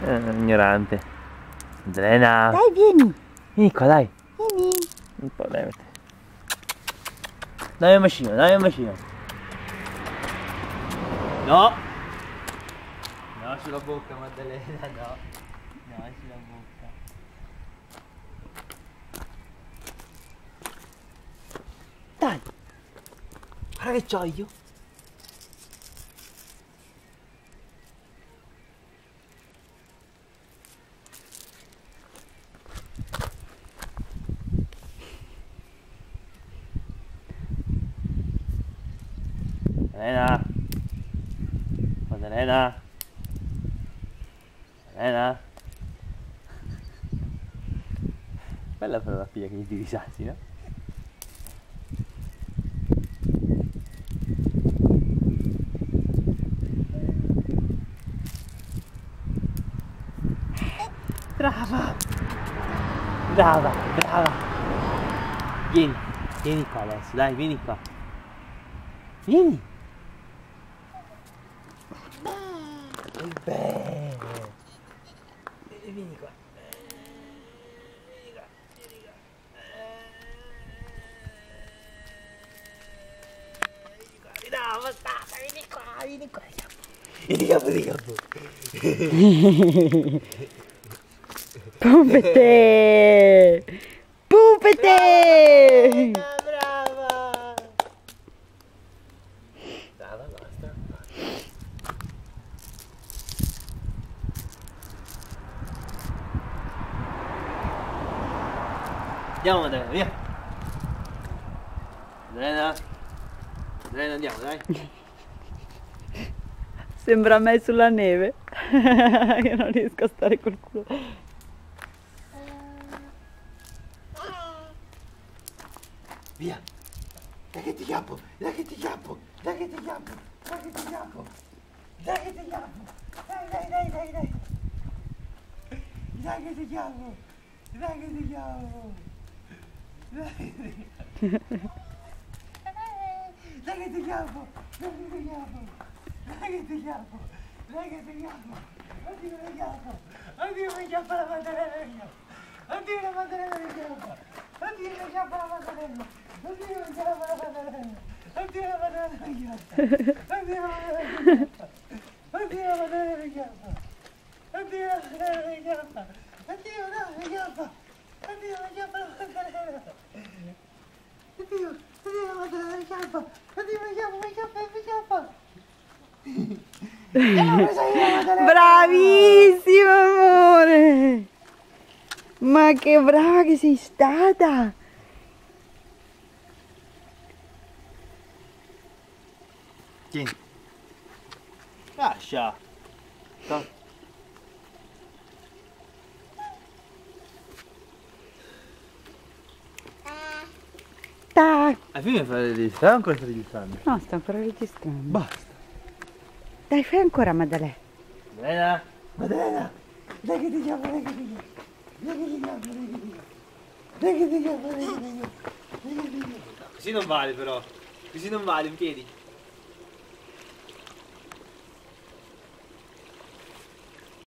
Ignorante. Maddalena. Dai, vieni. Vieni qua, dai. Vieni. Un po' dai. Dammi un bacino, dammi un bacino. No. No, sulla bocca, Maddalena, no. No, sulla bocca. Dai. Guarda che c'ho io. Maddalena. Maddalena. Maddalena. Bella però la figlia che gli tiri i sassi, no? Brava! Brava, brava! Vieni, vieni qua adesso, dai, vieni qua. Vieni! Bene! Vieni qua. Vieni qua, vieni qua. Vieni qua, no, basta, vieni qua, vieni qua. Vieni qua, vieni qua. Pupete! Pupete! Brava! Brava, basta. Andiamo, Maddalena, via! Maddalena! Maddalena, andiamo, dai! Sembra me sulla neve. Io non riesco a stare col culo. Via! Dai che ti chiappo! Dai che ti chiappo! Dai che ti chiappo! Dai che ti chiappo! Dai che ti chiappo! Dai, dai, dai, dai, dai! Dai che ti chiappo! Dai che ti chiappo! Dai che ti chiappo! Dai che ti chiappo! Dai che ti chiappo! Dai che ti chiappo! Oddio mi chiappo! Oddio mi chiappa la Maddalena! Oddio la Maddalena mi chiappa! Oddio mi chiappa la Maddalena! Oddio mi chiappa la Maddalena! Oddio la Maddalena mi chiappa! Oddio la Maddalena mi chiappa! Oddio la Maddalena mi chiappa! Oddio la Maddalena mi chiappa! Oddio no, mi chiappa! Oddio mi chiappa la Maddalena! Oddio la Maddalena mi chiappa! Oddio mi chiappa, mi chiappa! Bravissimo amore! Ma che brava che sei stata! Tieni. Lascia. Tac! Alla fine fai registrare o ancora stai registrando? No, sto ancora registrando. Basta. Dai, fai ancora, Maddalena. Maddalena. Maddalena. Dai che ti chiamo, dai che ti chiamo. Dai che ti chiamo, dai che ti chiamo. Dai che ti chiamo, dai che ti chiamo. Dai che ti chiamo. Così non vale però. Così non vale, in piedi.